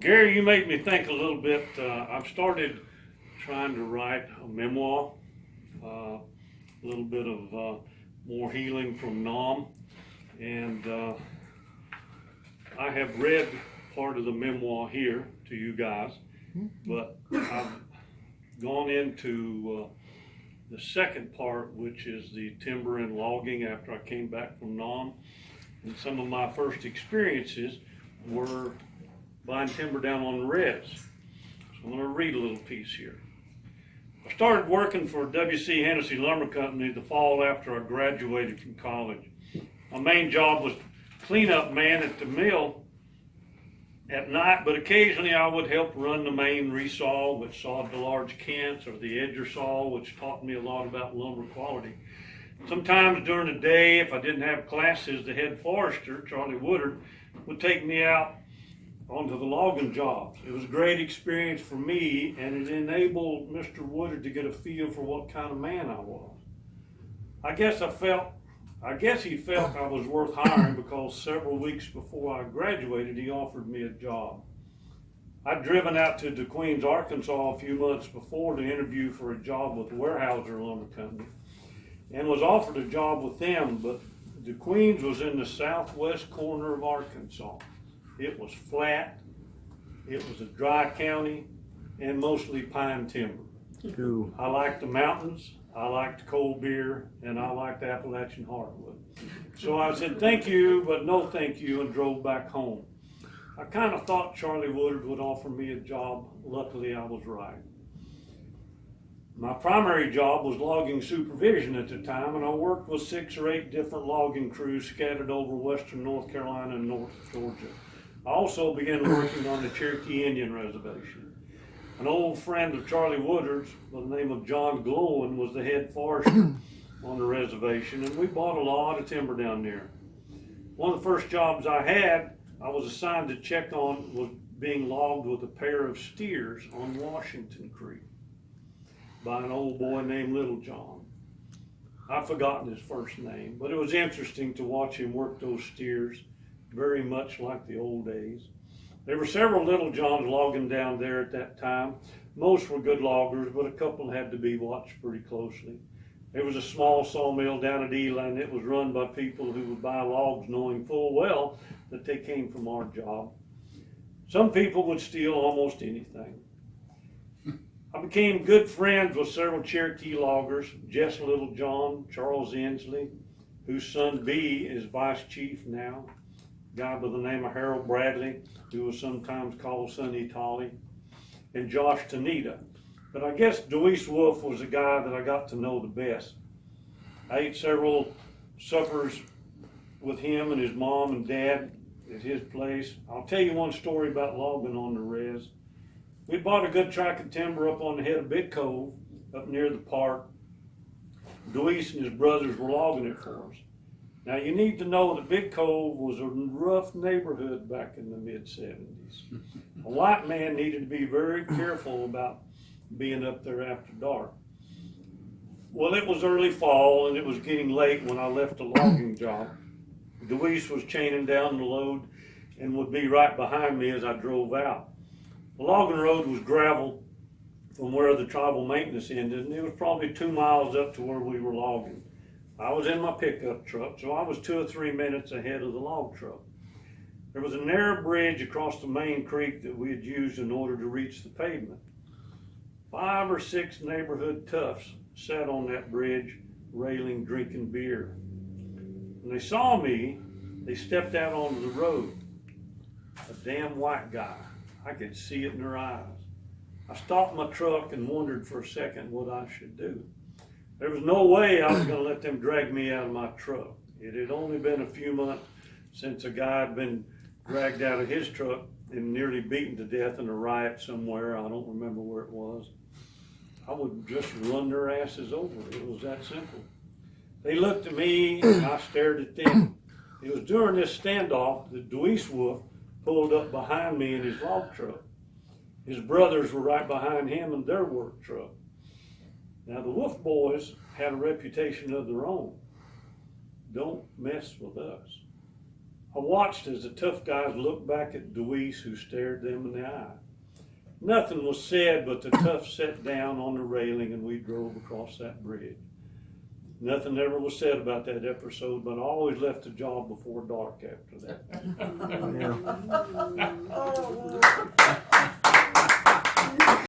Gary, you made me think a little bit. I've started trying to write a memoir, a little bit of more healing from Nam, and I have read part of the memoir here to you guys, but I've gone into the second part, which is the timber and logging after I came back from Nam, and some of my first experiences were buying timber down on the res. So I'm going to read a little piece here. I started working for W.C. Hennessy Lumber Company the fall after I graduated from college. My main job was cleanup man at the mill at night, but occasionally I would help run the main resaw, which sawed the large kents, or the edger saw, which taught me a lot about lumber quality. Sometimes during the day, if I didn't have classes, the head forester, Charlie Woodard, would take me out onto the logging jobs. It was a great experience for me, and it enabled Mr. Woodard to get a feel for what kind of man I was. I guess he felt I was worth hiring because several weeks before I graduated, he offered me a job. I'd driven out to DeQueens, Arkansas a few months before to interview for a job with Weyerhaeuser Lumber Company and was offered a job with them, but DeQueens was in the southwest corner of Arkansas. It was flat, it was a dry county, and mostly pine timber. Ooh. I liked the mountains, I liked cold beer, and I liked Appalachian hardwood. So I said, thank you, but no thank you, and drove back home. I kind of thought Charlie Woodard would offer me a job. Luckily, I was right. My primary job was logging supervision at the time, and I worked with 6 or 8 different logging crews scattered over western North Carolina and North Georgia. I also began working on the Cherokee Indian Reservation. An old friend of Charlie Woodard's by the name of John Glowen was the head forester on the reservation, and we bought a lot of timber down there. One of the first jobs I had, I was assigned to check on, was being logged with a pair of steers on Washington Creek by an old boy named Little John. I've forgotten his first name, but it was interesting to watch him work those steers, very much like the old days. There were several Little Johns logging down there at that time. Most were good loggers, but a couple had to be watched pretty closely. There was a small sawmill down at Ely, and it was run by people who would buy logs knowing full well that they came from our job. Some people would steal almost anything. I became good friends with several Cherokee loggers, Jess Littlejohn, Charles Inslee, whose son B is vice chief now, a guy by the name of Harold Bradley, who was sometimes called Sonny Tolley, and Josh Tanita. But I guess Deweese Wolf was the guy that I got to know the best. I ate several suppers with him and his mom and dad at his place. I'll tell you one story about logging on the res. We bought a good tract of timber up on the head of Big Cove, up near the park. Deweese and his brothers were logging it for us. Now you need to know that Big Cove was a rough neighborhood back in the mid-70s. A white man needed to be very careful about being up there after dark. Well, it was early fall and it was getting late when I left the logging job. Deweese was chaining down the load and would be right behind me as I drove out. The logging road was gravel from where the tribal maintenance ended, and it was probably 2 miles up to where we were logging. I was in my pickup truck, so I was 2 or 3 minutes ahead of the log truck. There was a narrow bridge across the main creek that we had used in order to reach the pavement. 5 or 6 neighborhood toughs sat on that bridge railing, drinking beer. When they saw me, they stepped out onto the road. A damn white guy. I could see it in their eyes. I stopped my truck and wondered for a second what I should do. There was no way I was going to let them drag me out of my truck. It had only been a few months since a guy had been dragged out of his truck and nearly beaten to death in a riot somewhere. I don't remember where it was. I would just run their asses over. It was that simple. They looked at me and I stared at them. It was during this standoff that Deweese Wolf pulled up behind me in his log truck. His brothers were right behind him in their work truck. Now the Wolf boys had a reputation of their own. Don't mess with us. I watched as the tough guys looked back at Deweese, who stared them in the eye. Nothing was said, but the toughs sat down on the railing and we drove across that bridge. Nothing ever was said about that episode, but I always left the job before dark after that. Yeah.